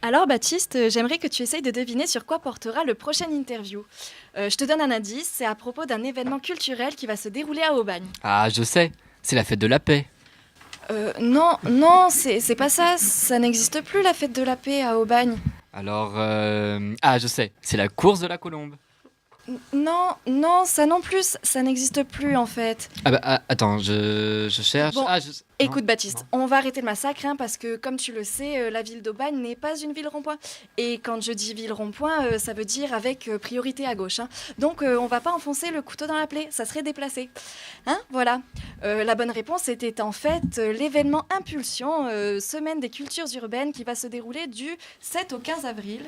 Alors Baptiste, j'aimerais que tu essayes de deviner sur quoi portera le prochain interview. Je te donne un indice, c'est à propos d'un événement culturel qui va se dérouler à Aubagne. Ah, je sais, c'est la fête de la paix. Non, c'est pas ça, ça n'existe plus la fête de la paix à Aubagne. Alors, ah, je sais, c'est la course de la colombe. Non, ça non plus, ça n'existe plus en fait. Ah bah, attends, je cherche. Bon, Ah, non, écoute Baptiste, non. on va arrêter le massacre parce que comme tu le sais, la ville d'Aubagne n'est pas une ville rond-point. Et quand je dis ville rond-point, ça veut dire avec priorité à gauche. Donc on va pas enfoncer le couteau dans la plaie, ça serait déplacé. Voilà. La bonne réponse était en fait l'événement Impulsion, semaine des cultures urbaines qui va se dérouler du 7 au 15 avril.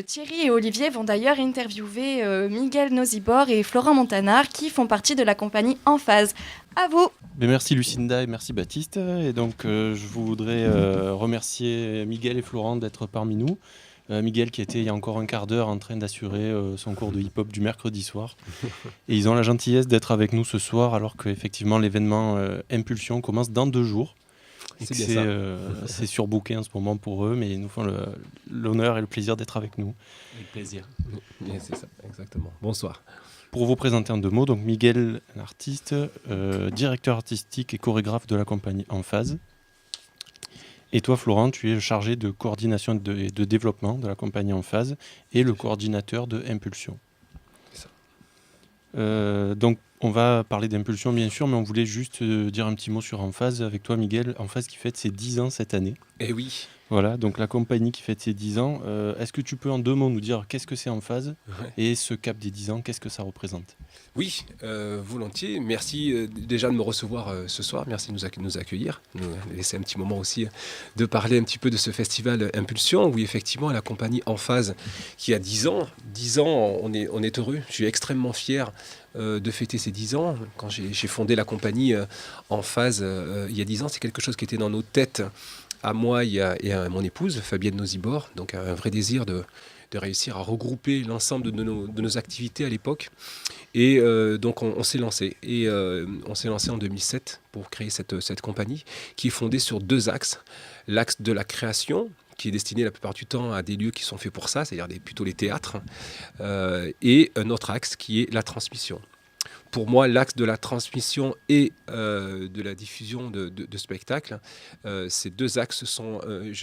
Thierry et Olivier vont d'ailleurs interviewer Miguel Nosibor et Florent Montanard qui font partie de la compagnie En Phase. À vous. Mais merci Lucinda et merci Baptiste. Et donc je voudrais remercier Miguel et Florent d'être parmi nous. Miguel qui était il y a encore un quart d'heure en train d'assurer son cours de hip-hop du mercredi soir. Et ils ont la gentillesse d'être avec nous ce soir alors qu'effectivement l'événement Impulsion commence dans 2 jours. Et C'est que bien c'est surbooké en ce moment pour eux, mais ils nous font l'honneur et le plaisir d'être avec nous. Avec plaisir. Oui, c'est ça, exactement. Bonsoir. Pour vous présenter en 2 mots, donc Miguel, un artiste, directeur artistique et chorégraphe de la compagnie En Phase. Et toi, Florent, tu es chargé de coordination et de développement de la compagnie En Phase et le coordinateur de Impulsion. C'est ça. Donc, on va parler d'Impulsion, bien sûr, mais on voulait juste dire un petit mot sur En Phase avec toi, Miguel. En Phase qui fête ses 10 ans cette année. Eh oui. Voilà, donc la compagnie qui fête ses 10 ans. Est-ce que tu peux en 2 mots nous dire qu'est-ce que c'est En Phase et ce cap des 10 ans, qu'est-ce que ça représente? Oui, volontiers. Merci déjà de me recevoir ce soir. Merci de nous accueillir, nous laisser un petit moment aussi de parler un petit peu de ce festival Impulsion. Oui, effectivement, la compagnie En Phase qui a 10 ans. 10 ans, on est heureux. Je suis extrêmement fier de fêter ces 10 ans. Quand j'ai fondé la compagnie En Phase il y a 10 ans, c'est quelque chose qui était dans nos têtes à moi et à mon épouse, Fabienne Nosibor. Donc un vrai désir de réussir à regrouper l'ensemble de nos activités à l'époque. Et donc on s'est lancé. Et on s'est lancé en 2007 pour créer cette compagnie qui est fondée sur 2 axes. L'axe de la création, qui est destiné la plupart du temps à des lieux qui sont faits pour ça, c'est-à-dire plutôt les théâtres. Et un autre axe qui est la transmission. Pour moi, l'axe de la transmission et de la diffusion de spectacles, ces 2 axes sont,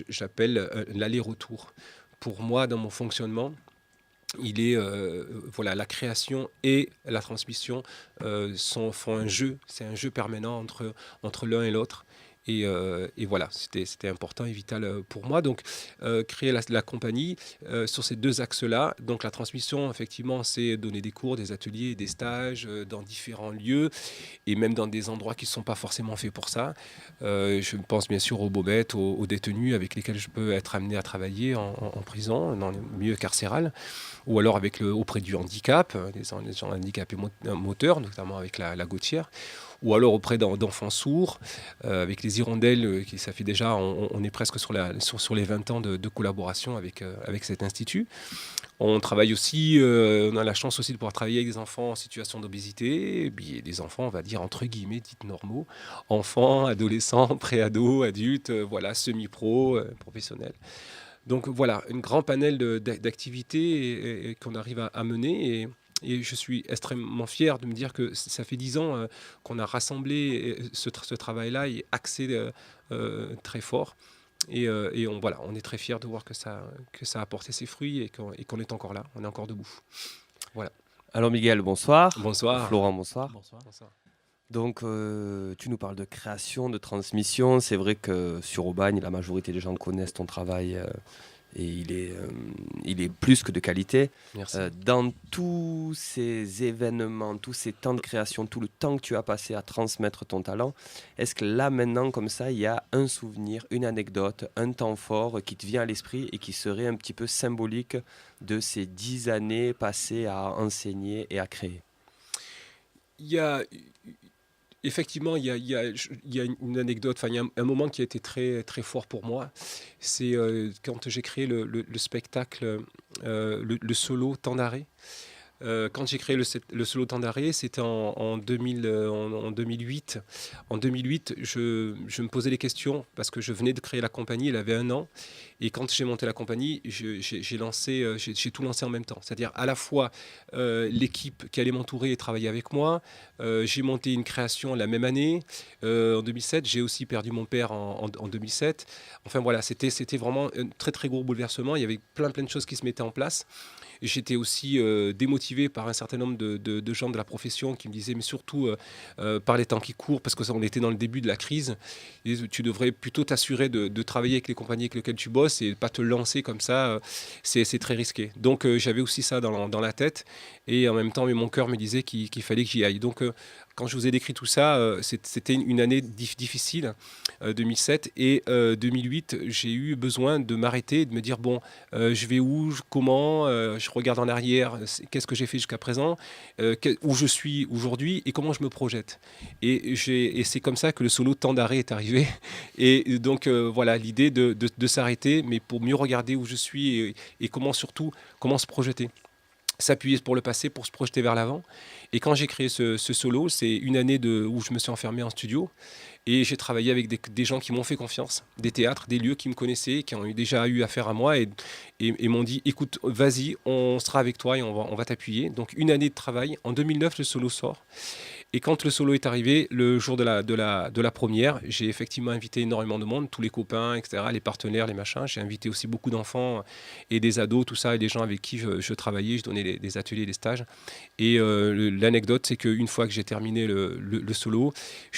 j'appelle l'aller-retour. Pour moi, dans mon fonctionnement, il est voilà, la création et la transmission font un jeu, c'est un jeu permanent entre l'un et l'autre. Et voilà, c'était important et vital pour moi. Donc, créer la compagnie sur ces 2 axes-là. Donc, la transmission, effectivement, c'est donner des cours, des ateliers, des stages dans différents lieux et même dans des endroits qui ne sont pas forcément faits pour ça. Je pense bien sûr aux bobettes, aux détenus avec lesquels je peux être amené à travailler en prison, dans le milieu carcéral, ou alors auprès du handicap, les gens handicapés moteurs, notamment avec la Gautière, ou alors auprès d'enfants sourds, avec les hirondelles, ça fait déjà, on est presque sur les 20 ans de collaboration avec cet institut. On travaille aussi, on a la chance aussi de pouvoir travailler avec des enfants en situation d'obésité, et puis des enfants, on va dire, entre guillemets, dits normaux, enfants, adolescents, pré-ados, adultes, voilà, semi-pro, professionnels. Donc voilà, un grand panel d'activités et qu'on arrive à mener. Et je suis extrêmement fier de me dire que ça fait 10 ans qu'on a rassemblé ce travail-là et axé très fort. Et on est très fiers de voir que ça a porté ses fruits et qu'on est encore là, on est encore debout. Voilà. Alors Miguel, bonsoir. Bonsoir. Florent, bonsoir. Bonsoir. Donc tu nous parles de création, de transmission. C'est vrai que sur Aubagne, la majorité des gens connaissent ton travail et il est plus que de qualité. Merci. Dans tous ces événements, tous ces temps de création, tout le temps que tu as passé à transmettre ton talent, est-ce que là maintenant comme ça, il y a un souvenir, une anecdote, un temps fort qui te vient à l'esprit et qui serait un petit peu symbolique de ces 10 années passées à enseigner et à créer? Effectivement, il y a une anecdote, il y a un moment qui a été très, très fort pour moi. C'est quand j'ai créé le spectacle, le solo Temps d'arrêt. Quand j'ai créé le solo temps d'arrêt, c'était en 2008. En 2008, je me posais des questions parce que je venais de créer la compagnie, elle avait 1 an. Et quand j'ai monté la compagnie, j'ai tout lancé en même temps. C'est-à-dire à la fois l'équipe qui allait m'entourer et travailler avec moi. J'ai monté une création la même année, en 2007. J'ai aussi perdu mon père en 2007. Enfin voilà, c'était vraiment un très très gros bouleversement. Il y avait plein de choses qui se mettaient en place. Et j'étais aussi démotivé par un certain nombre de gens de la profession qui me disaient, mais surtout par les temps qui courent, parce qu'on était dans le début de la crise, et tu devrais plutôt t'assurer de travailler avec les compagnies avec lesquelles tu bosses et pas te lancer comme ça, c'est très risqué. Donc j'avais aussi ça dans la tête, et en même temps, mais mon cœur me disait qu'il fallait que j'y aille. Donc quand je vous ai décrit tout ça, c'était une année difficile, 2007, et 2008, j'ai eu besoin de m'arrêter, de me dire, bon, je vais où, comment, je regarde en arrière, qu'est-ce que j'ai fait jusqu'à présent, où je suis aujourd'hui et comment je me projette. Et c'est comme ça que le solo temps d'arrêt est arrivé. Et donc voilà, l'idée de s'arrêter, mais pour mieux regarder où je suis et comment se projeter. S'appuyer pour le passé, pour se projeter vers l'avant. Et quand j'ai créé ce solo, c'est une année où je me suis enfermé en studio. Et j'ai travaillé avec des gens qui m'ont fait confiance, des théâtres, des lieux qui me connaissaient, qui ont déjà eu affaire à moi et m'ont dit, écoute, vas-y, on sera avec toi et on va t'appuyer. Donc une année de travail. En 2009, le solo sort. Et quand le solo est arrivé, le jour de la première, j'ai effectivement invité énormément de monde, tous les copains, etc., les partenaires, les machins. J'ai invité aussi beaucoup d'enfants et des ados, tout ça, et des gens avec qui je travaillais, je donnais des ateliers, des stages. Et l'anecdote, c'est qu'une fois que j'ai terminé le solo,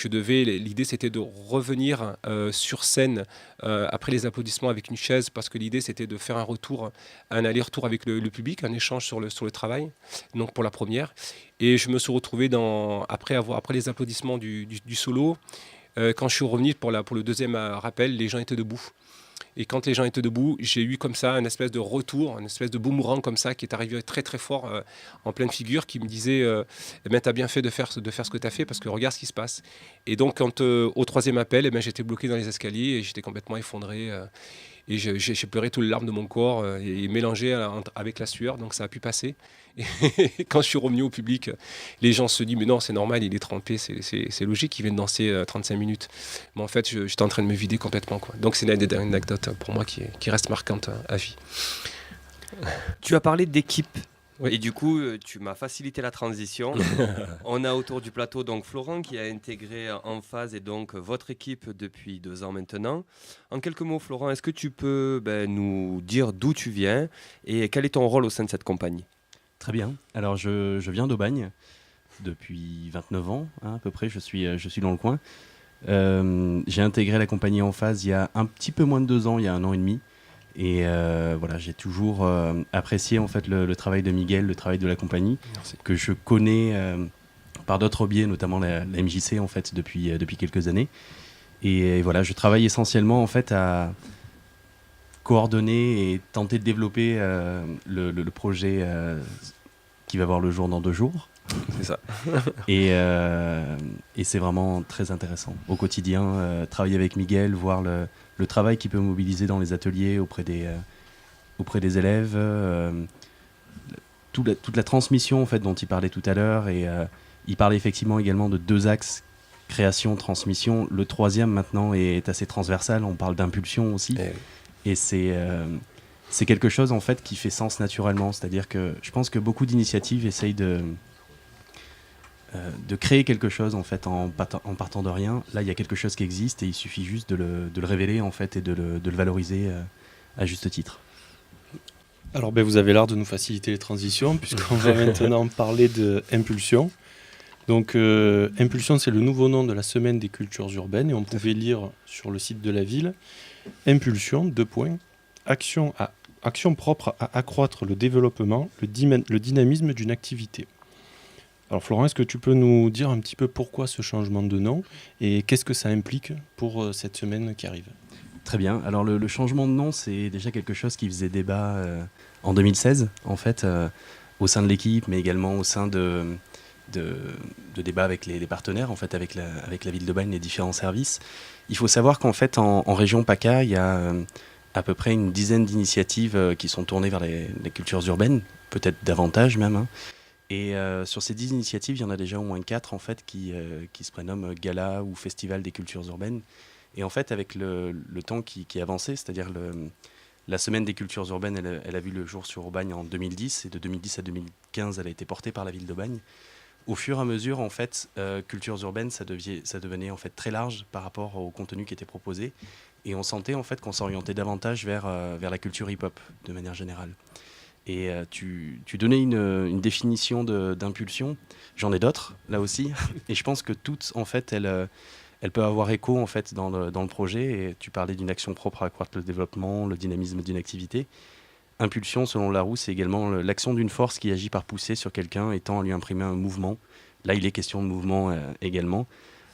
l'idée c'était de revenir sur scène après les applaudissements avec une chaise, parce que l'idée c'était de faire un aller-retour avec le public, un échange sur le travail, donc pour la première. Et je me suis retrouvé après les applaudissements du solo, quand je suis revenu pour le deuxième rappel, les gens étaient debout. Et quand les gens étaient debout, j'ai eu comme ça une espèce de retour, une espèce de boomerang comme ça qui est arrivé très très fort en pleine figure, qui me disait eh ben, t'as bien fait de faire ce que t'as fait, parce que regarde ce qui se passe. Et donc quand au troisième appel, eh ben, j'étais bloqué dans les escaliers et j'étais complètement effondré. Et j'ai pleuré toutes les larmes de mon corps et mélangé avec la sueur, donc ça a pu passer. Et quand je suis revenu au public, les gens se disent, mais non, c'est normal, il est trempé, c'est logique, il vient de danser 35 minutes. Mais en fait, j'étais en train de me vider complètement, quoi. Donc c'est une anecdote pour moi qui reste marquante à vie. Tu as parlé d'équipe. Oui. Et du coup, tu m'as facilité la transition. On a autour du plateau donc Florent qui a intégré Emphase et donc votre équipe depuis 2 ans maintenant. En quelques mots, Florent, est-ce que tu peux nous dire d'où tu viens et quel est ton rôle au sein de cette compagnie ? Très bien. Alors, je viens d'Aubagne depuis 29 ans, hein, à peu près. Je suis dans le coin. J'ai intégré la compagnie Emphase il y a un petit peu moins de 2 ans, il y a 1 an et demi. Et voilà, j'ai toujours apprécié en fait le travail de Miguel, le travail de la compagnie. Merci. Que je connais par d'autres biais, notamment la MJC en fait depuis quelques années. Et voilà, je travaille essentiellement en fait à coordonner et tenter de développer le projet qui va voir le jour dans 2 jours. C'est ça. Et c'est vraiment très intéressant. Au quotidien, travailler avec Miguel, voir le travail qu'il peut mobiliser dans les ateliers auprès des élèves, toute la transmission en fait, dont il parlait tout à l'heure. Et il parlait effectivement également de 2 axes, création, transmission. Le 3e maintenant est assez transversal, on parle d'impulsion aussi. Et c'est quelque chose en fait qui fait sens naturellement. C'est-à-dire que je pense que beaucoup d'initiatives essayent de créer quelque chose en fait en partant de rien. Là, il y a quelque chose qui existe et il suffit juste de le révéler en fait et de le valoriser à juste titre. Alors vous avez l'art de nous faciliter les transitions puisqu'on va maintenant parler de Impulsion. Donc Impulsion, c'est le nouveau nom de la semaine des cultures urbaines et on pouvait lire sur le site de la ville Impulsion, action propre à accroître le développement, le dynamisme d'une activité. Alors Florent, est-ce que tu peux nous dire un petit peu pourquoi ce changement de nom et qu'est-ce que ça implique pour cette semaine qui arrive ? Très bien. Alors le changement de nom, c'est déjà quelque chose qui faisait débat en 2016, en fait, au sein de l'équipe, mais également au sein de débats avec les partenaires, en fait, avec la ville d'Aubagne, les différents services. Il faut savoir qu'en fait, en région PACA, il y a à peu près une dizaine d'initiatives qui sont tournées vers les cultures urbaines, peut-être davantage même, hein. Et sur ces 10 initiatives, il y en a déjà au moins 4 en fait, qui se prénomment Gala ou Festival des cultures urbaines. Et en fait, avec le temps qui avançait, c'est-à-dire la semaine des cultures urbaines, elle a vu le jour sur Aubagne en 2010, et de 2010 à 2015, elle a été portée par la ville d'Aubagne. Au fur et à mesure, en fait, cultures urbaines, ça devenait en fait très large par rapport au contenu qui était proposé, et on sentait en fait qu'on s'orientait davantage vers la culture hip-hop de manière générale. Et tu donnais une définition d'impulsion. J'en ai d'autres là aussi, et je pense que toutes, en fait, elles peuvent avoir écho en fait dans le projet. Et tu parlais d'une action propre à accroître le développement, le dynamisme d'une activité. Impulsion, selon Larousse, c'est également l'action d'une force qui agit par poussée sur quelqu'un et tend à lui imprimer un mouvement. Là, il est question de mouvement également.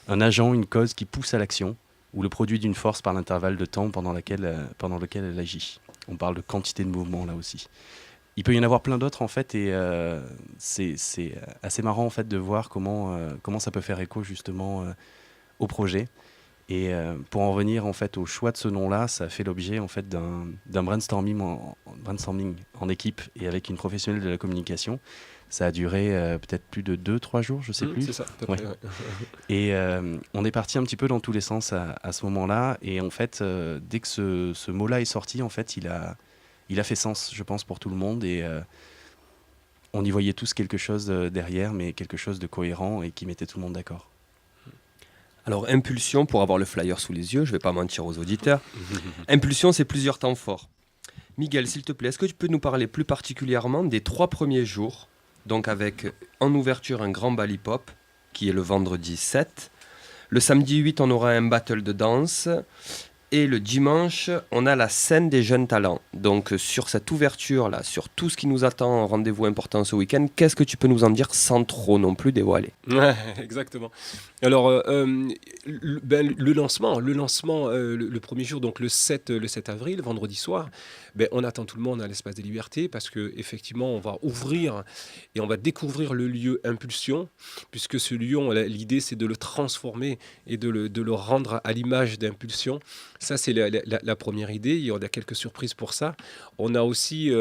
Un agent, une cause qui pousse à l'action, ou le produit d'une force par l'intervalle de temps pendant lequel elle agit. On parle de quantité de mouvement là aussi. Il peut y en avoir plein d'autres en fait, et c'est assez marrant en fait de voir comment ça peut faire écho justement au projet. Et pour en revenir en fait au choix de ce nom-là, ça a fait l'objet en fait d'un brainstorming en équipe et avec une professionnelle de la communication. Ça a duré peut-être plus de 2-3 jours, je sais plus. C'est ça, à peu près, ouais. Et on est parti un petit peu dans tous les sens à ce moment-là. Et en fait, dès que ce mot-là est sorti, en fait, il a fait sens, je pense, pour tout le monde. Et on y voyait tous quelque chose derrière, mais quelque chose de cohérent et qui mettait tout le monde d'accord. Alors, Impulsion, pour avoir le flyer sous les yeux, je ne vais pas mentir aux auditeurs. Impulsion, c'est plusieurs temps forts. Miguel, s'il te plaît, est-ce que tu peux nous parler plus particulièrement des 3 premiers jours, donc avec en ouverture un grand bal hip-hop, qui est le vendredi 7. Le samedi 8, on aura un battle de danse. Et le dimanche, on a la scène des jeunes talents. Donc sur cette ouverture-là, sur tout ce qui nous attend, rendez-vous important ce week-end, qu'est-ce que tu peux nous en dire sans trop non plus dévoiler ? Ouais, exactement. Alors, le lancement, le premier jour, donc le 7 avril, vendredi soir, on attend tout le monde à l'Espace des Libertés parce qu'effectivement, on va ouvrir et on va découvrir le lieu Impulsion, puisque ce lieu, l'idée, c'est de le transformer et de le rendre à l'image d'Impulsion. Ça, c'est la première idée. Il y a quelques surprises pour ça. On a aussi,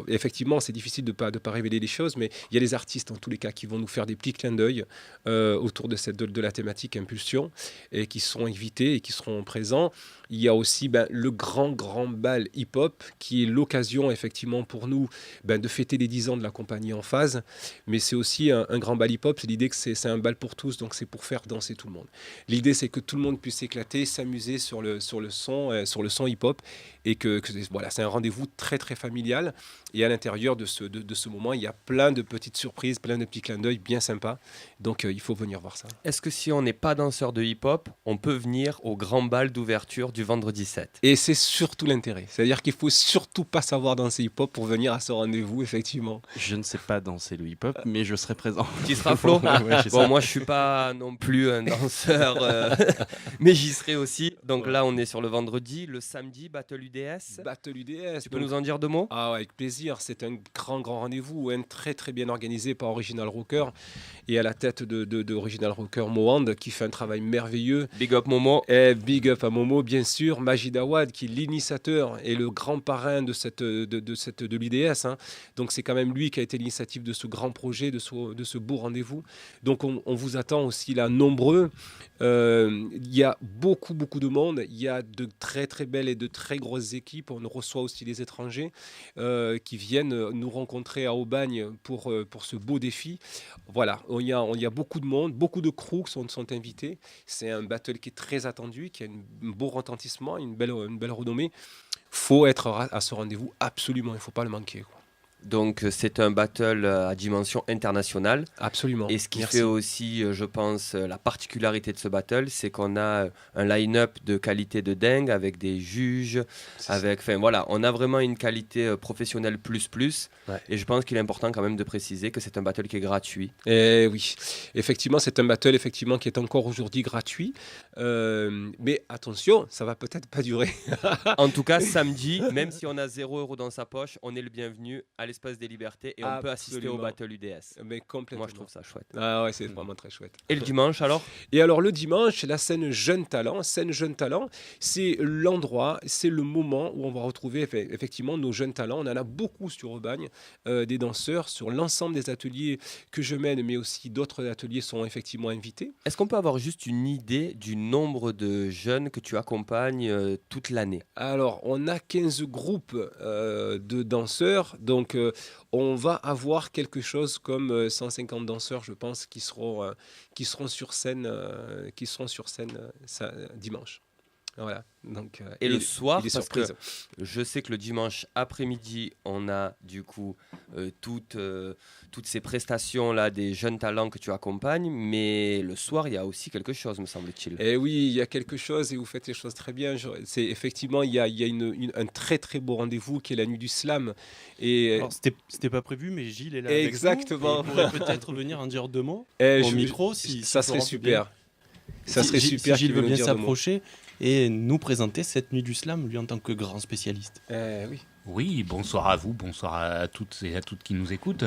effectivement, c'est difficile de pas révéler les choses, mais il y a les artistes, en tous les cas, qui vont nous faire des petits clins d'œil autour de la thématique Impulsion et qui seront invités et qui seront présents. Il y a aussi le grand bal hip-hop qui est l'occasion, effectivement, pour nous de fêter les 10 ans de la compagnie En Phase. Mais c'est aussi un grand bal hip-hop. C'est l'idée que c'est un bal pour tous, donc c'est pour faire danser tout le monde. L'idée, c'est que tout le monde puisse s'éclater, s'amuser sur le son hip-hop et que voilà, c'est un rendez-vous très très familial. Et à l'intérieur de ce moment, il y a plein de petites surprises, plein de petits clins d'œil bien sympas. Donc il faut venir voir ça. Est-ce que si on n'est pas danseur de hip-hop, on peut venir au grand bal d'ouverture du vendredi 7 ? Et c'est surtout l'intérêt. C'est-à-dire qu'il ne faut surtout pas savoir danser hip-hop pour venir à ce rendez-vous, effectivement. Je ne sais pas danser le hip-hop, mais je serai présent. Tu seras Flo ? Ouais, Bon, moi je suis pas non plus un danseur, mais j'y serai aussi. Donc là, on est sur le vendredi. Le samedi, Battle UDS. Battle UDS. Tu peux nous en dire 2 mots ? Ah, avec plaisir. C'est un grand rendez-vous, très très bien organisé par Original Rocker et à la tête de Original Rocker Mohand qui fait un travail merveilleux. Big up Momo. Et big up à Momo, bien sûr. Majid Awad qui est l'initiateur et le grand parrain de l'UDS. Donc c'est quand même lui qui a été l'initiative de ce grand projet, de ce beau rendez-vous. Donc on vous attend aussi là nombreux. Il y a beaucoup de monde. Il y a de très très belles et de très grosses équipes. On reçoit aussi les étrangers qui viennent nous rencontrer à Aubagne pour ce beau défi. Voilà, il y a beaucoup de monde, beaucoup de crews sont invités. C'est un battle qui est très attendu, qui a un beau retentissement, une belle renommée. Faut être à ce rendez-vous absolument, il ne faut pas le manquer, quoi. Donc c'est un battle à dimension internationale. Absolument. Et ce qui fait aussi, je pense, la particularité de ce battle, c'est qu'on a un line-up de qualité de dingue avec des juges, voilà, on a vraiment une qualité professionnelle plus. Ouais. Et je pense qu'il est important quand même de préciser que c'est un battle qui est gratuit. Et oui, effectivement, c'est un battle qui est encore aujourd'hui gratuit. Mais attention, ça va peut-être pas durer. En tout cas, samedi, même si on a 0 € dans sa poche, on est le bienvenu. Allez l'espace des libertés et on peut assister au Battle UDS. Mais complètement. Moi, je trouve ça chouette. Ah ouais, c'est vraiment très chouette. Et le dimanche, alors? Et alors, le dimanche, la scène Jeunes Talents. Scène Jeunes Talents, c'est l'endroit, c'est le moment où on va retrouver effectivement nos jeunes talents. On en a beaucoup sur Aubagne, des danseurs sur l'ensemble des ateliers que je mène, mais aussi d'autres ateliers sont effectivement invités. Est-ce qu'on peut avoir juste une idée du nombre de jeunes que tu accompagnes toute l'année? Alors, on a 15 groupes de danseurs, donc on va avoir quelque chose comme 150 danseurs, je pense, qui seront sur scène, dimanche. Voilà. Donc, et le soir, et des parce que surprises. je sais que le dimanche après-midi, on a du coup toutes ces prestations-là des jeunes talents que tu accompagnes, mais le soir, il y a aussi quelque chose, me semble-t-il. Et oui, il y a quelque chose et vous faites les choses très bien. C'est effectivement, il y a un très très beau rendez-vous qui est la nuit du slam. Et Alors, c'était pas prévu, mais Gilles est là. Exactement. Avec nous, et il pourrait peut-être venir en dire 2 mots et au micro, si ça si serait Florent veut super. bien. Ça serait Si super. Gilles qu'il veut nous bien dire deux mots. s'approcher et nous présenter cette nuit du slam, lui en tant que grand spécialiste. Oui. Oui, bonsoir à vous, bonsoir à toutes et à toutes qui nous écoutent.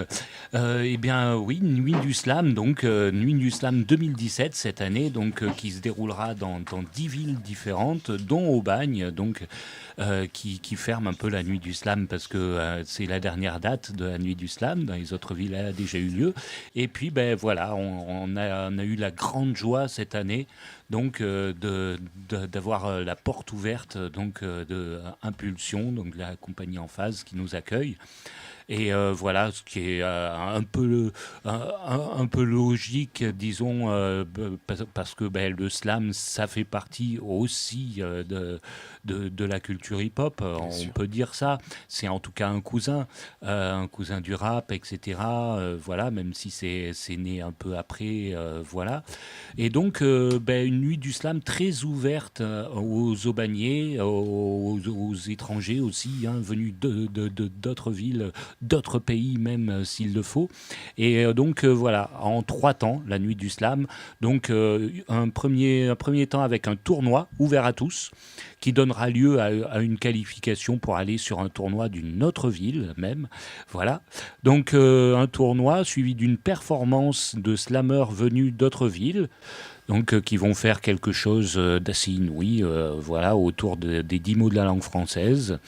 Eh bien, oui, Nuit du Slam, donc Nuit du Slam 2017 cette année, donc qui se déroulera dans 10 villes différentes, dont Aubagne, donc qui ferme un peu la Nuit du Slam parce que c'est la dernière date de la Nuit du Slam. Dans les autres villes, elle a déjà eu lieu. Et puis, ben voilà, on a eu la grande joie cette année, donc d'avoir la porte ouverte, donc de Impulsion, donc la compagnie en phase qui nous accueille. Et voilà, ce qui est un peu logique, disons, parce que le slam, ça fait partie aussi de la culture hip-hop, on peut dire ça. C'est en tout cas un cousin du rap, etc. Voilà, même si c'est né un peu après, voilà. Et donc, une nuit du slam très ouverte aux Aubagnais, aux étrangers aussi, venus d'autres villes, d'autres pays même s'il le faut. Et donc voilà, en 3 temps, la nuit du slam. Donc un premier temps avec un tournoi ouvert à tous qui donnera lieu à une qualification pour aller sur un tournoi d'une autre ville même. Voilà. Donc un tournoi suivi d'une performance de slameurs venus d'autres villes. Donc, qui vont faire quelque chose d'assez inouï, voilà, autour des 10 mots de la langue française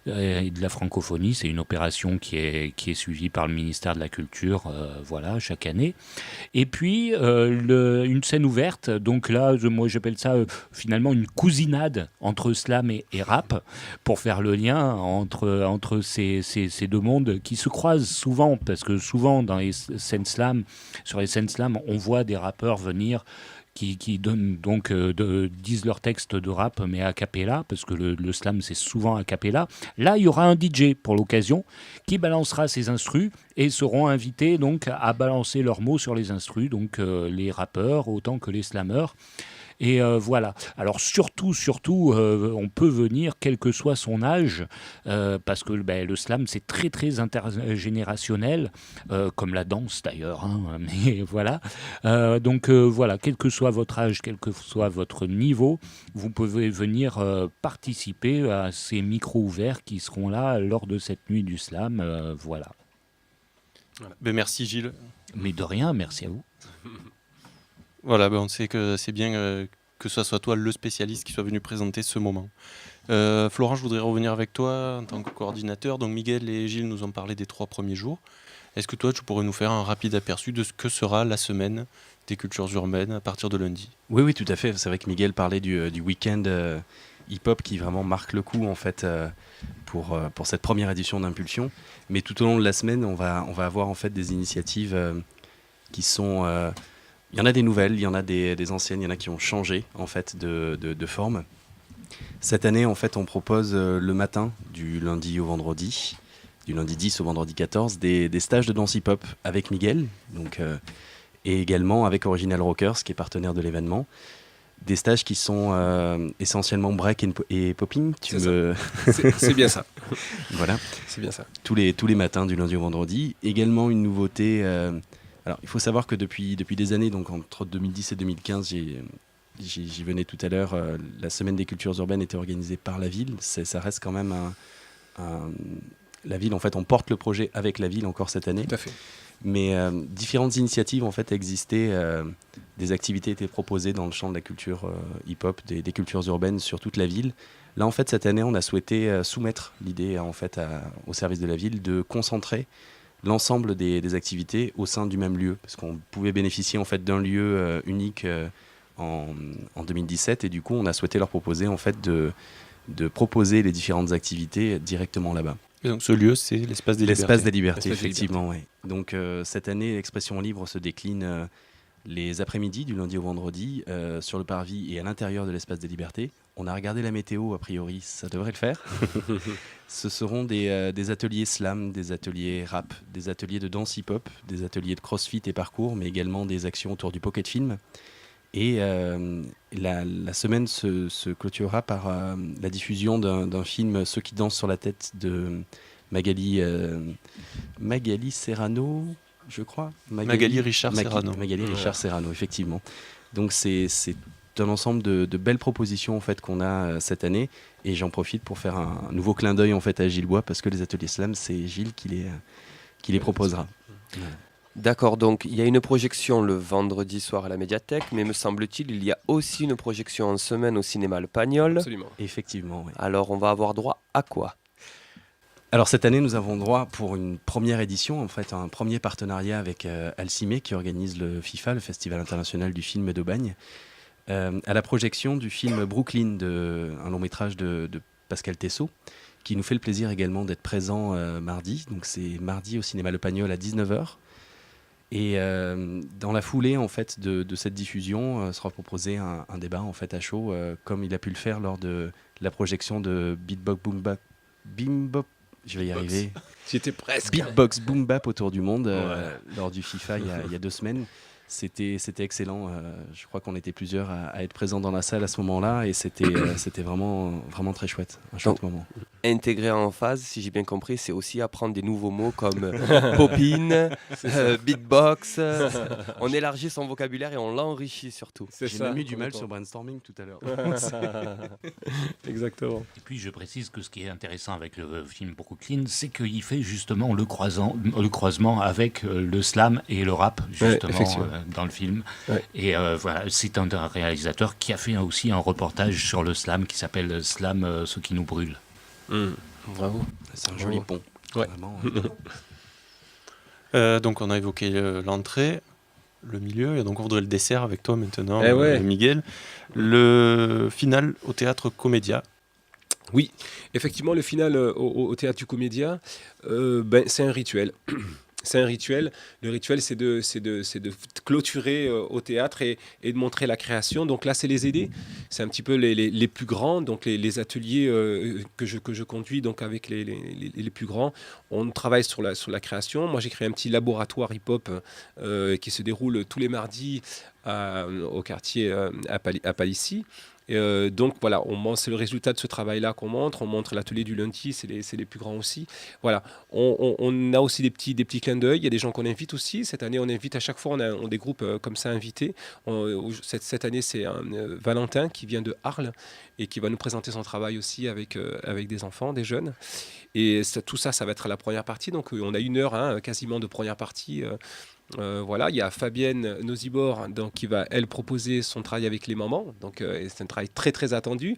et de la francophonie. C'est une opération qui est suivie par le ministère de la Culture, voilà, chaque année. Et puis, une scène ouverte, donc là, moi j'appelle ça finalement une cousinade entre slam et rap, pour faire le lien entre ces deux mondes qui se croisent souvent, parce que souvent dans les scènes slam, sur les scènes slam, on voit des rappeurs venir qui donnent donc disent leur texte de rap mais a cappella, parce que le slam c'est souvent a cappella. Là il y aura un DJ pour l'occasion qui balancera ses instrus et seront invités donc à balancer leurs mots sur les instrus, donc les rappeurs autant que les slammeurs. Et voilà. Alors surtout, on peut venir quel que soit son âge, parce que le slam c'est très très intergénérationnel, comme la danse d'ailleurs. Mais voilà. Donc voilà, quel que soit votre âge, quel que soit votre niveau, vous pouvez venir participer à ces micros ouverts qui seront là lors de cette nuit du slam. Voilà. Merci Gilles. Mais de rien, merci à vous. Voilà, on sait que c'est bien que ce soit toi le spécialiste qui soit venu présenter ce moment. Florent, je voudrais revenir avec toi en tant que coordinateur. Donc Miguel et Gilles nous ont parlé des 3 premiers jours. Est-ce que toi, tu pourrais nous faire un rapide aperçu de ce que sera la semaine des cultures urbaines à partir de lundi? Oui, tout à fait. C'est vrai que Miguel parlait du week-end hip-hop qui vraiment marque le coup en fait pour cette première édition d'Impulsion. Mais tout au long de la semaine, on va avoir en fait des initiatives qui sont... il y en a des nouvelles, il y en a des anciennes, il y en a qui ont changé en fait de forme. Cette année, en fait, on propose le matin, du lundi au vendredi, du lundi 10 au vendredi 14, des stages de danse hip-hop avec Miguel, donc, et également avec Original Rockers, qui est partenaire de l'événement. Des stages qui sont essentiellement break et popping. C'est bien ça. Voilà. C'est bien ça. Tous les matins, du lundi au vendredi. Également une nouveauté... Alors, il faut savoir que depuis des années, donc entre 2010 et 2015, j'y venais tout à l'heure, la semaine des cultures urbaines était organisée par la ville. Ça reste quand même la ville, en fait, on porte le projet avec la ville encore cette année. Tout à fait. Mais différentes initiatives en fait existaient, des activités étaient proposées dans le champ de la culture hip-hop, des cultures urbaines sur toute la ville. Là en fait cette année on a souhaité soumettre l'idée en fait au service de la ville de concentrer l'ensemble des activités au sein du même lieu, parce qu'on pouvait bénéficier en fait d'un lieu unique en 2017 et du coup on a souhaité leur proposer en fait de proposer les différentes activités directement là-bas. Et donc ce lieu, c'est l'espace des libertés. L'espace des libertés, L'espace des effectivement, oui. Donc cette année, l'expression libre se décline les après-midi, du lundi au vendredi, sur le parvis et à l'intérieur de l'espace des libertés. On a regardé la météo, a priori, ça devrait le faire. Ce seront des ateliers slam, des ateliers rap, des ateliers de danse hip-hop, des ateliers de crossfit et parcours, mais également des actions autour du pocket film. Et la semaine se clôturera par la diffusion d'un film Ceux qui dansent sur la tête de Magali Serrano, je crois. Magali Richard Serrano. Magali Richard Serrano, effectivement. Donc c'est un ensemble de belles propositions en fait, qu'on a cette année. Et j'en profite pour faire un nouveau clin d'œil en fait, à Gilles Bois, parce que les ateliers slam, c'est Gilles qui les proposera. Voilà. D'accord, donc il y a une projection le vendredi soir à la médiathèque, mais me semble-t-il, il y a aussi une projection en semaine au cinéma Le Pagnol. Absolument. Effectivement, oui. Alors on va avoir droit à quoi? Alors cette année, nous avons droit pour une première édition, en fait, un premier partenariat avec Alcimé qui organise le FIFA, le Festival international du film d'Aubagne, à la projection du film Brooklyn, un long métrage de Pascal Tessot, qui nous fait le plaisir également d'être présent mardi. Donc c'est mardi au cinéma Le Pagnol à 19h. Et dans la foulée en fait de cette diffusion sera proposé un débat en fait à chaud, comme il a pu le faire lors de la projection de Beatbox Boom Bap, je vais y arriver. J'étais presque. Beatbox Boom Bap autour du monde lors du FIFA il y a 2 semaines. C'était excellent. Je crois qu'on était plusieurs à être présents dans la salle à ce moment-là et c'était vraiment très chouette, un chouette moment. Intégrer en phase, si j'ai bien compris, c'est aussi apprendre des nouveaux mots comme popine, beatbox. On élargit son vocabulaire et on l'enrichit surtout. J'ai même eu du mal sur brainstorming tout à l'heure. Exactement. Et puis je précise que ce qui est intéressant avec le film Brooklyn, c'est qu'il fait justement le croisement avec le slam et le rap, justement, dans le film. Ouais. Et voilà, c'est un réalisateur qui a fait aussi un reportage sur le slam qui s'appelle Slam, ce qui nous brûle. Bravo. C'est un joli pont. Ouais. Vraiment. Donc on a évoqué l'entrée, le milieu, et donc on voudrait le dessert avec toi maintenant, Miguel. Le final au Théâtre Comédia. Oui, effectivement, le final au Théâtre du Comédia, c'est un rituel. C'est un rituel. Le rituel, c'est de clôturer au théâtre et de montrer la création. Donc là, c'est les aider. C'est un petit peu les plus grands, donc les ateliers que je conduis donc avec les plus grands. On travaille sur la création. Moi, j'ai créé un petit laboratoire hip-hop qui se déroule tous les mardis au quartier à Palissy. Donc voilà, c'est le résultat de ce travail-là qu'on montre. On montre l'atelier du lundi, c'est les plus grands aussi. Voilà, on a aussi des petits clins d'œil. Il y a des gens qu'on invite aussi. Cette année, on invite à chaque fois, on a des groupes comme ça invités. Cette année, c'est Valentin qui vient de Arles et qui va nous présenter son travail aussi avec des enfants, des jeunes. Et tout ça va être à la première partie. Donc on a 1 heure quasiment de première partie. Voilà, il y a Fabienne Nozibor donc, qui va, elle, proposer son travail avec les mamans. Donc, c'est un travail très, très attendu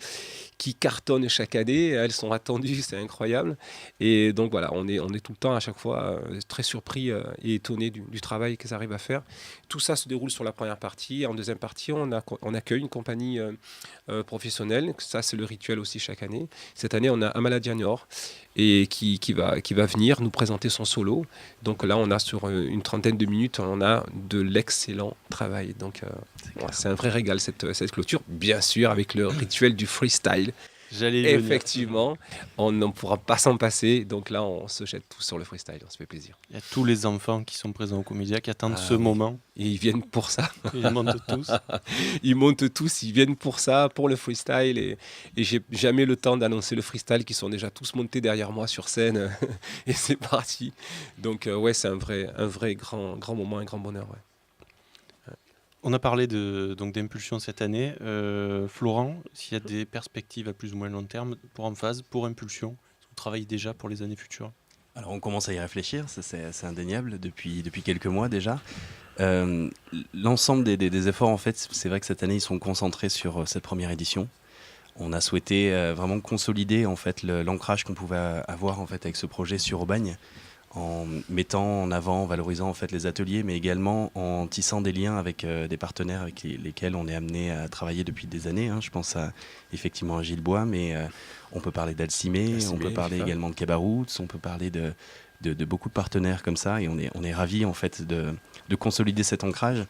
qui cartonne chaque année. Elles sont attendues, c'est incroyable. Et donc, voilà, on est tout le temps, à chaque fois, très surpris et étonné du travail qu'elles arrivent à faire. Tout ça se déroule sur la première partie. En deuxième partie, on accueille une compagnie professionnelle. Ça, c'est le rituel aussi chaque année. Cette année, on a Amala Diagnor et qui va venir nous présenter son solo. Donc là, on a sur une trentaine de minutes, on a de l'excellent travail. Donc c'est un vrai régal cette clôture, bien sûr avec le rituel du freestyle. Effectivement, on ne pourra pas s'en passer. Donc là, on se jette tous sur le freestyle, on se fait plaisir. Il y a tous les enfants qui sont présents au Comédia qui attendent ce moment. Et ils viennent pour ça. Ils montent tous. Ils montent tous, ils viennent pour ça, pour le freestyle. Et j'ai jamais le temps d'annoncer le freestyle, qui sont déjà tous montés derrière moi sur scène. Et c'est parti. Donc c'est un vrai grand moment, un grand bonheur. Ouais. On a parlé d'impulsion cette année. Florent, s'il y a des perspectives à plus ou moins long terme pour Emphase, pour Impulsion, vous travaillez déjà pour les années futures? Alors on commence à y réfléchir, ça, c'est indéniable depuis quelques mois déjà. L'ensemble des efforts, en fait, c'est vrai que cette année, ils sont concentrés sur cette première édition. On a souhaité vraiment consolider en fait l'ancrage qu'on pouvait avoir en fait avec ce projet sur Aubagne, en mettant en avant, en valorisant en fait les ateliers, mais également en tissant des liens avec des partenaires avec lesquels on est amené à travailler depuis des années. Hein. Je pense effectivement à Gilles Bois, mais on peut parler d'Alcimé, on peut parler également de Cabarouts, on peut parler de beaucoup de partenaires comme ça, et on est ravis en fait de consolider cet ancrage.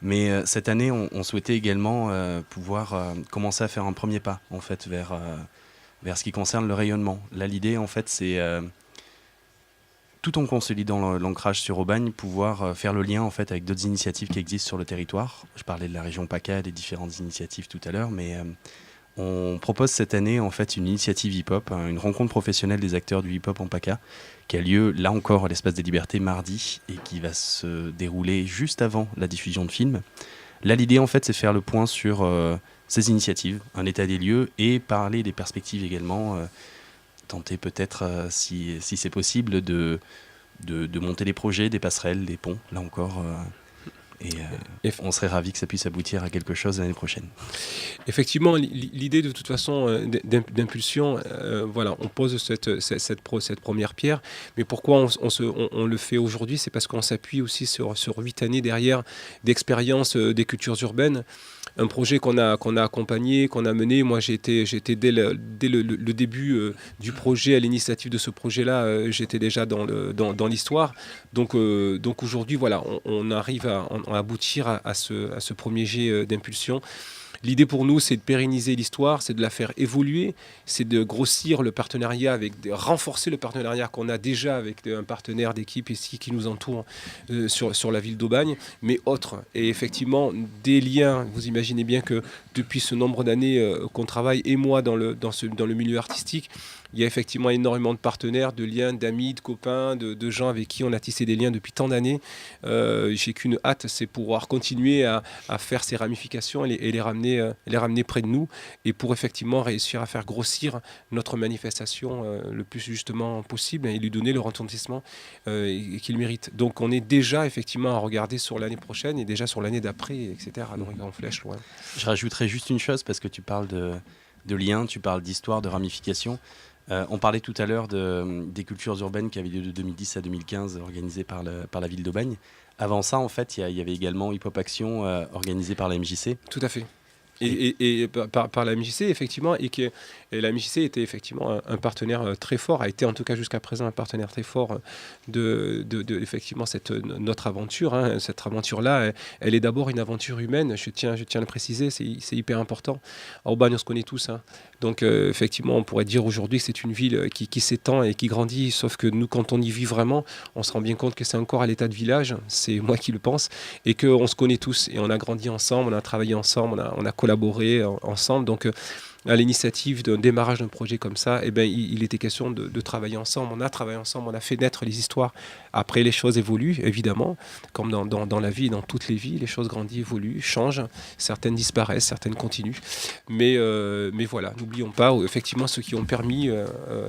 Mais cette année, on souhaitait également pouvoir commencer à faire un premier pas en fait vers ce qui concerne le rayonnement. Là, l'idée en fait, c'est tout en consolidant l'ancrage sur Aubagne, pouvoir faire le lien en fait avec d'autres initiatives qui existent sur le territoire. Je parlais de la région PACA, des différentes initiatives tout à l'heure, mais on propose cette année en fait une initiative hip-hop, une rencontre professionnelle des acteurs du hip-hop en PACA, qui a lieu là encore à l'Espace des Libertés mardi et qui va se dérouler juste avant la diffusion de films. Là, l'idée en fait, c'est faire le point sur ces initiatives, un état des lieux et parler des perspectives également. Tenter peut-être, si c'est possible, de monter des projets, des passerelles, des ponts, là encore. Et on serait ravis que ça puisse aboutir à quelque chose l'année prochaine. Effectivement, l'idée de toute façon d'impulsion, voilà, on pose cette première pierre, mais pourquoi on le fait aujourd'hui? C'est parce qu'on s'appuie aussi sur 8 années derrière d'expérience des cultures urbaines. Un projet qu'on a accompagné, qu'on a mené. Moi, j'ai été dès le début du projet, à l'initiative de ce projet-là, j'étais déjà dans l'histoire. Donc aujourd'hui, voilà, on arrive à aboutir à ce premier jet d'impulsion. L'idée pour nous, c'est de pérenniser l'histoire, c'est de la faire évoluer, c'est de grossir le partenariat, renforcer le partenariat qu'on a déjà avec un partenaire d'équipe ici qui nous entoure sur la ville d'Aubagne, mais autres. Et effectivement, des liens, vous imaginez bien que depuis ce nombre d'années qu'on travaille, et moi dans le milieu artistique, il y a effectivement énormément de partenaires, de liens, d'amis, de copains, de gens avec qui on a tissé des liens depuis tant d'années. J'ai qu'une hâte, c'est pouvoir continuer à faire ces ramifications et les ramener près de nous, et pour effectivement réussir à faire grossir notre manifestation le plus justement possible et lui donner le retentissement qu'il mérite. Donc on est déjà effectivement à regarder sur l'année prochaine et déjà sur l'année d'après, etc. Donc en flèche loin. Je rajouterais juste une chose, parce que tu parles de liens, tu parles d'histoire, de ramifications. On parlait tout à l'heure des cultures urbaines qui avaient lieu de 2010 à 2015, organisées par la ville d'Aubagne. Avant ça, en fait, il y avait également Hip Hop Action, organisée par la MJC. Tout à fait. Et par la MJC, effectivement, et la MJC était effectivement un partenaire très fort, a été en tout cas jusqu'à présent un partenaire très fort de effectivement notre aventure. Hein. Cette aventure-là, elle est d'abord une aventure humaine, je tiens à le préciser, c'est hyper important. À Aubagne, on se connaît tous. Hein. Donc effectivement, on pourrait dire aujourd'hui que c'est une ville qui s'étend et qui grandit, sauf que nous, quand on y vit vraiment, on se rend bien compte que c'est encore à l'état de village, c'est moi qui le pense, et qu'on se connaît tous, et on a grandi ensemble, on a travaillé ensemble, on a collaboré ensemble. Donc à l'initiative d'un démarrage d'un projet comme ça, eh ben, il était question de travailler ensemble. On a travaillé ensemble, on a fait naître les histoires. Après, les choses évoluent, évidemment, comme dans la vie, dans toutes les vies, les choses grandissent, évoluent, changent. Certaines disparaissent, certaines continuent. Mais voilà, n'oublions pas, effectivement, ceux qui ont permis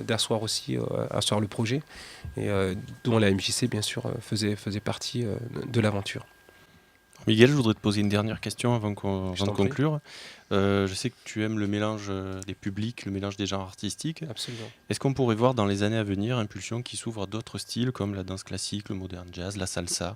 d'asseoir le projet, et dont la MJC, bien sûr, faisait partie de l'aventure. Miguel, je voudrais te poser une dernière question avant de conclure. Je sais que tu aimes le mélange des publics, le mélange des genres artistiques. Absolument. Est-ce qu'on pourrait voir dans les années à venir Impulsion qui s'ouvre à d'autres styles comme la danse classique, le modern jazz, la salsa?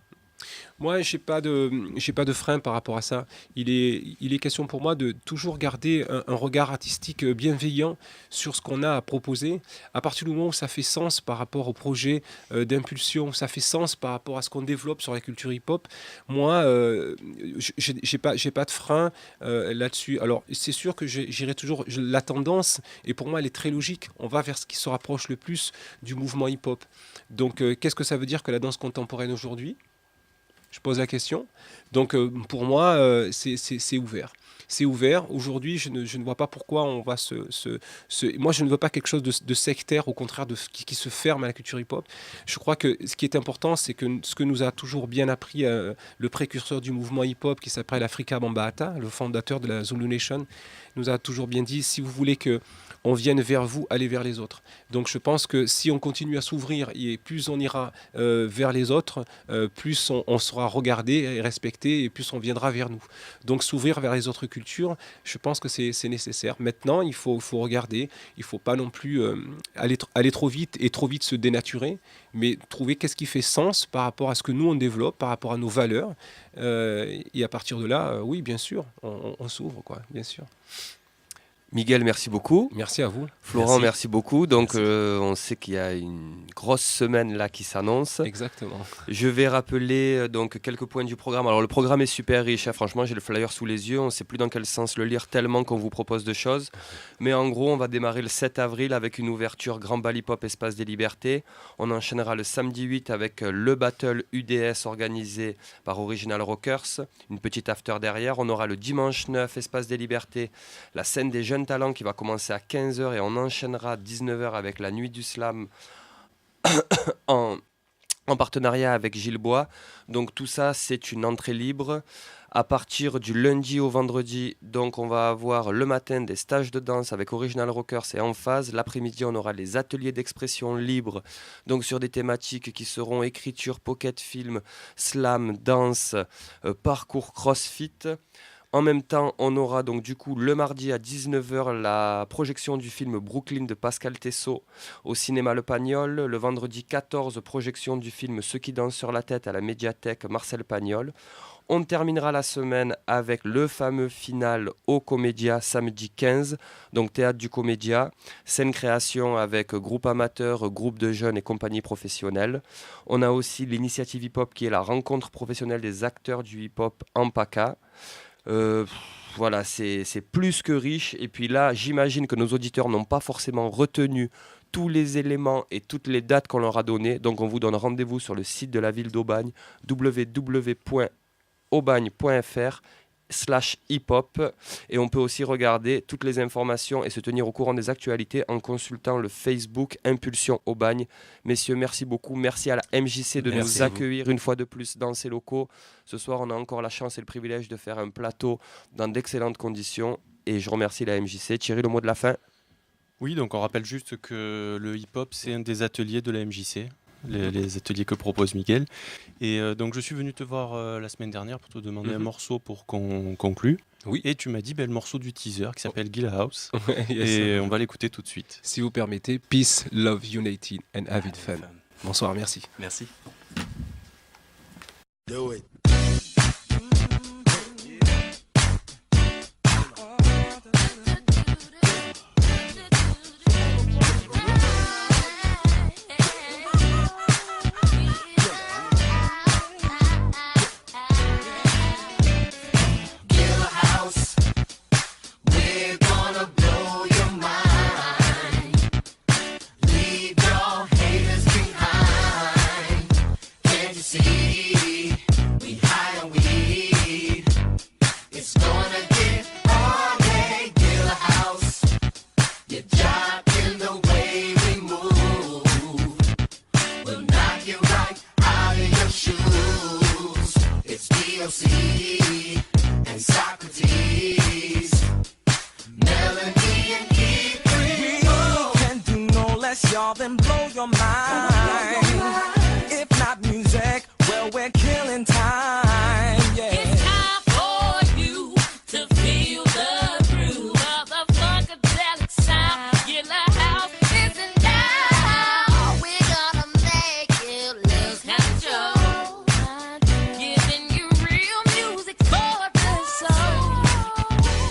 Moi, j'ai pas de frein par rapport à ça. Il est question pour moi de toujours garder un regard artistique bienveillant sur ce qu'on a à proposer. À partir du moment où ça fait sens par rapport au projet d'impulsion, ça fait sens par rapport à ce qu'on développe sur la culture hip-hop, moi, j'ai pas de frein là-dessus. Alors, c'est sûr que j'irai toujours... La tendance, et pour moi, elle est très logique. On va vers ce qui se rapproche le plus du mouvement hip-hop. Donc, qu'est-ce que ça veut dire que la danse contemporaine aujourd'hui ? Je pose la question. Donc, pour moi, c'est ouvert. c'est ouvert. Aujourd'hui, je ne vois pas pourquoi on va moi, je ne veux pas quelque chose de sectaire, au contraire, qui se ferme à la culture hip-hop. Je crois que ce qui est important, c'est que ce que nous a toujours bien appris le précurseur du mouvement hip-hop, qui s'appelle Afrika Bambaataa, le fondateur de la Zulu Nation, nous a toujours bien dit, si vous voulez que on vienne vers vous, allez vers les autres. Donc je pense que si on continue à s'ouvrir et plus on ira vers les autres, plus on sera regardé et respecté et plus on viendra vers nous. Donc s'ouvrir vers les autres cultures, je pense que c'est nécessaire. Maintenant, il faut regarder, il ne faut pas non plus aller trop vite et trop vite se dénaturer, mais trouver qu'est-ce qui fait sens par rapport à ce que nous on développe, par rapport à nos valeurs. Et à partir de là, oui, bien sûr, on s'ouvre, quoi, bien sûr. Miguel, merci beaucoup. Merci à vous. Florent, merci beaucoup. Donc, on sait qu'il y a une grosse semaine là qui s'annonce. Exactement. Je vais rappeler donc quelques points du programme. Alors, le programme est super riche. Franchement, j'ai le flyer sous les yeux. On ne sait plus dans quel sens le lire tellement qu'on vous propose de choses. Mais en gros, on va démarrer le 7 avril avec une ouverture Grand Bal Hip Hop Espace des Libertés. On enchaînera le samedi 8 avec le battle UDS organisé par Original Rockers. Une petite after derrière. On aura le dimanche 9 Espace des Libertés, la scène des jeunes talent qui va commencer à 15h et on enchaînera à 19h avec la nuit du slam en partenariat avec Gilles Bois. Donc tout ça, c'est une entrée libre. À partir du lundi au vendredi, donc on va avoir le matin des stages de danse avec Original Rockers et Emphase. L'après-midi, on aura les ateliers d'expression libre, donc sur des thématiques qui seront écriture, pocket film, slam, danse, parcours crossfit. En même temps, on aura donc du coup le mardi à 19h la projection du film Brooklyn de Pascal Tessot au cinéma Le Pagnol. Le vendredi 14, projection du film Ceux qui dansent sur la tête à la médiathèque Marcel Pagnol. On terminera la semaine avec le fameux final au Comédia samedi 15, donc théâtre du Comédia, scène création avec groupe amateur, groupe de jeunes et compagnie professionnelle. On a aussi l'initiative hip-hop qui est la rencontre professionnelle des acteurs du hip-hop en PACA. Voilà, c'est plus que riche. Et puis là, j'imagine que nos auditeurs n'ont pas forcément retenu tous les éléments et toutes les dates qu'on leur a données. Donc on vous donne rendez-vous sur le site de la ville d'Aubagne, www.aubagne.fr/hip-hop, et on peut aussi regarder toutes les informations et se tenir au courant des actualités en consultant le Facebook Impulsion Aubagne. Messieurs, merci beaucoup. Merci à la MJC de nous accueillir une fois de plus dans ces locaux. Ce soir, on a encore la chance et le privilège de faire un plateau dans d'excellentes conditions et je remercie la MJC. Thierry, le mot de la fin. Oui, donc on rappelle juste que le hip-hop, c'est un des ateliers de la MJC. Les ateliers que propose Miguel. Et donc je suis venu te voir la semaine dernière pour te demander un morceau pour qu'on conclue. Oui. Et tu m'as dit le morceau du teaser qui s'appelle Gila House. Yes. Et on va l'écouter tout de suite. Si vous permettez, peace, love, unity and have it fun. Bonsoir, merci. Merci. Do it. Then blow your mind. If not music, well, we're killing time. Yeah. It's time for you to feel the groove of the funkadelic sound. Gila House is in now. We're gonna make you lose control. Giving you real music for the soul.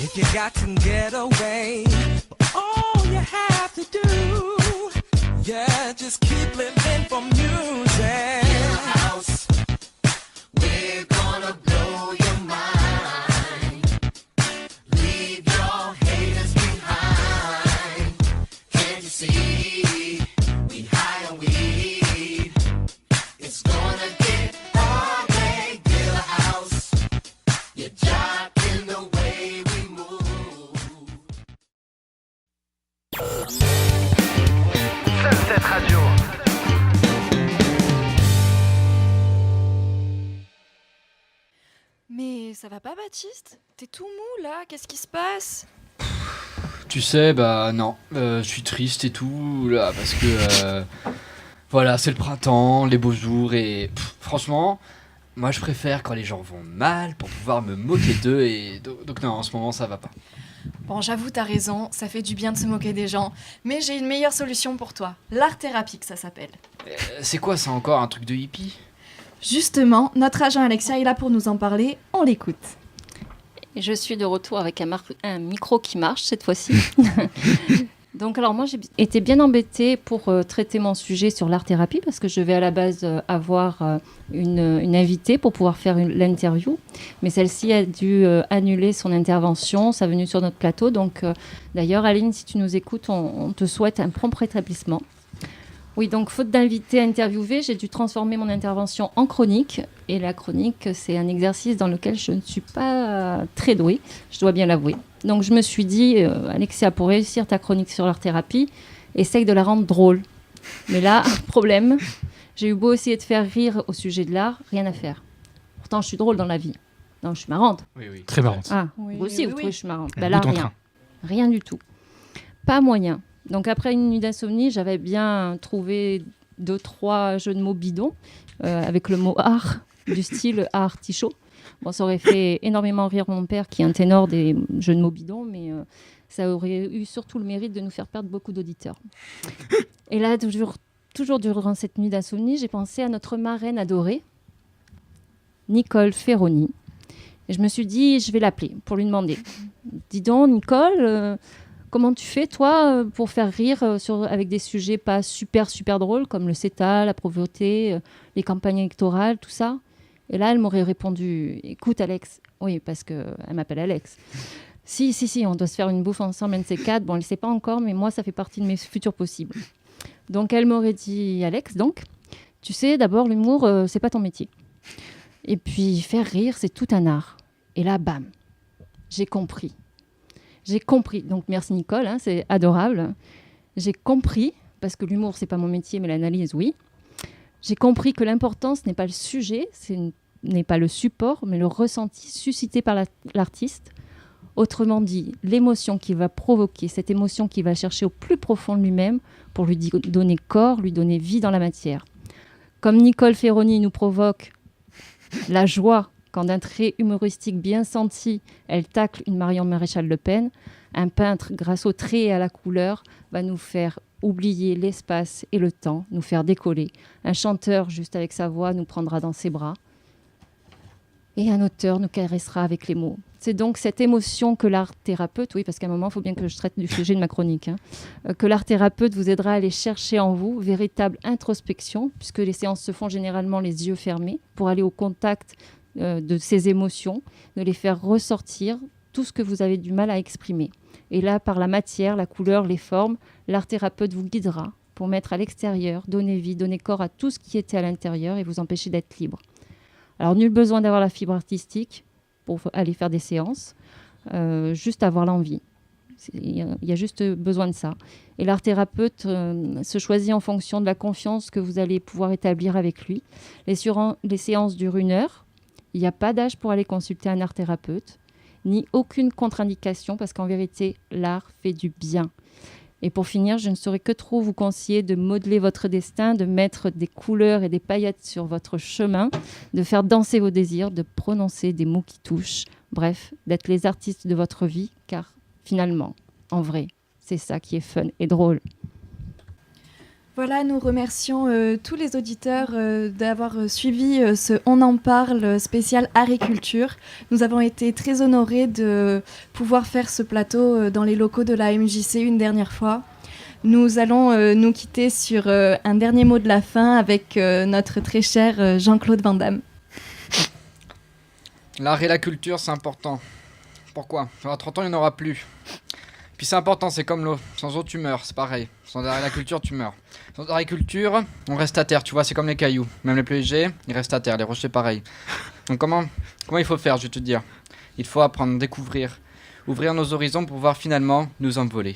If you got to get away, all you have to do, yeah, just keep living for music. House, we're gonna blow your mind. Leave your haters behind. Can't you see? We high on weed. It's gonna get all day. Gila House, you're jocking the way we Ça va pas, Baptiste? T'es tout mou là, qu'est-ce qui se passe? Tu sais, bah non, je suis triste et tout, là, parce que voilà, c'est le printemps, les beaux jours, et franchement, moi je préfère quand les gens vont mal pour pouvoir me moquer d'eux, et donc non, en ce moment ça va pas. Bon, j'avoue, t'as raison, ça fait du bien de se moquer des gens, mais j'ai une meilleure solution pour toi. L'art-thérapie, que ça s'appelle. C'est quoi ça encore, un truc de hippie? Justement, notre agent Alexia est là pour nous en parler, on l'écoute. Et je suis de retour avec un micro qui marche cette fois-ci. Donc alors moi j'ai été bien embêtée pour traiter mon sujet sur l'art-thérapie parce que je vais à la base avoir une invitée pour pouvoir faire l'interview. Mais celle-ci a dû annuler son intervention, sa venue sur notre plateau. Donc d'ailleurs Aline, si tu nous écoutes, on te souhaite un prompt rétablissement. Oui, donc faute d'invité à interviewer, j'ai dû transformer mon intervention en chronique. Et la chronique, c'est un exercice dans lequel je ne suis pas très douée, je dois bien l'avouer. Donc je me suis dit, Alexia, pour réussir ta chronique sur l'art-thérapie, essaye de la rendre drôle. Mais là, problème, j'ai eu beau essayer de faire rire au sujet de l'art, rien à faire. Pourtant, je suis drôle dans la vie. Non, je suis marrante. Oui, oui. Très marrante. Ah, Oui, vous aussi, oui, vous oui. trouvez que je suis marrante. Un Ben là, bout en rien. train. Rien du tout. Pas moyen. Donc après une nuit d'insomnie, j'avais bien trouvé 2-3 jeux de mots bidons avec le mot art, du style art artichaut. Bon, ça aurait fait énormément rire mon père qui est un ténor des jeux de mots bidons, mais ça aurait eu surtout le mérite de nous faire perdre beaucoup d'auditeurs. Et là, toujours durant cette nuit d'insomnie, j'ai pensé à notre marraine adorée, Nicole Ferroni. Et je me suis dit, je vais l'appeler pour lui demander. Dis donc, Nicole, comment tu fais, toi, pour faire rire avec des sujets pas super drôles, comme le CETA, la pauvreté, les campagnes électorales, tout ça? Et là, elle m'aurait répondu, écoute, Alex, oui, parce qu'elle m'appelle Alex. Si, on doit se faire une bouffe ensemble, un de ces quatre. Bon, elle ne sait pas encore, mais moi, ça fait partie de mes futurs possibles. Donc, elle m'aurait dit, Alex, donc, tu sais, d'abord, l'humour, c'est pas ton métier. Et puis, faire rire, c'est tout un art. Et là, bam, j'ai compris. Donc merci Nicole, hein, c'est adorable. J'ai compris, parce que l'humour, c'est pas mon métier, mais l'analyse, oui. J'ai compris que l'important, ce n'est pas le sujet, ce n'est pas le support, mais le ressenti suscité par l'artiste. Autrement dit, l'émotion qu'il va provoquer, cette émotion qu'il va chercher au plus profond de lui-même pour lui donner corps, lui donner vie dans la matière. Comme Nicole Ferroni nous provoque la joie quand d'un trait humoristique bien senti, elle tacle une Marion Maréchal Le Pen, un peintre, grâce au trait et à la couleur, va nous faire oublier l'espace et le temps, nous faire décoller. Un chanteur, juste avec sa voix, nous prendra dans ses bras. Et un auteur nous caressera avec les mots. C'est donc cette émotion que l'art-thérapeute, oui, parce qu'à un moment, il faut bien que je traite du sujet de ma chronique, que l'art-thérapeute vous aidera à aller chercher en vous, véritable introspection, puisque les séances se font généralement les yeux fermés, pour aller au contact de ces émotions, de les faire ressortir, tout ce que vous avez du mal à exprimer. Et là, par la matière, la couleur, les formes, l'art-thérapeute vous guidera pour mettre à l'extérieur, donner vie, donner corps à tout ce qui était à l'intérieur et vous empêcher d'être libre. Alors, nul besoin d'avoir la fibre artistique pour aller faire des séances, juste avoir l'envie. Il y a juste besoin de ça. Et l'art-thérapeute se choisit en fonction de la confiance que vous allez pouvoir établir avec lui. Les séances durent 1 heure. Il n'y a pas d'âge pour aller consulter un art-thérapeute, ni aucune contre-indication, parce qu'en vérité, l'art fait du bien. Et pour finir, je ne saurais que trop vous conseiller de modeler votre destin, de mettre des couleurs et des paillettes sur votre chemin, de faire danser vos désirs, de prononcer des mots qui touchent. Bref, d'être les artistes de votre vie, car finalement, en vrai, c'est ça qui est fun et drôle. Voilà, nous remercions tous les auditeurs d'avoir suivi ce On en parle spécial art et culture. Nous avons été très honorés de pouvoir faire ce plateau dans les locaux de la MJC une dernière fois. Nous allons nous quitter sur un dernier mot de la fin avec notre très cher Jean-Claude Van Damme. L'art et la culture, c'est important. Pourquoi? Dans 30 ans, il n'y en aura plus. Puis c'est important, c'est comme l'eau. Sans eau, tu meurs, c'est pareil. Sans art et la culture, tu meurs. Sans art et culture, on reste à terre, tu vois, c'est comme les cailloux. Même les plus légers, ils restent à terre, les rochers, pareil. Donc comment il faut faire, je vais te dire? Il faut apprendre, découvrir, ouvrir nos horizons pour pouvoir finalement nous envoler.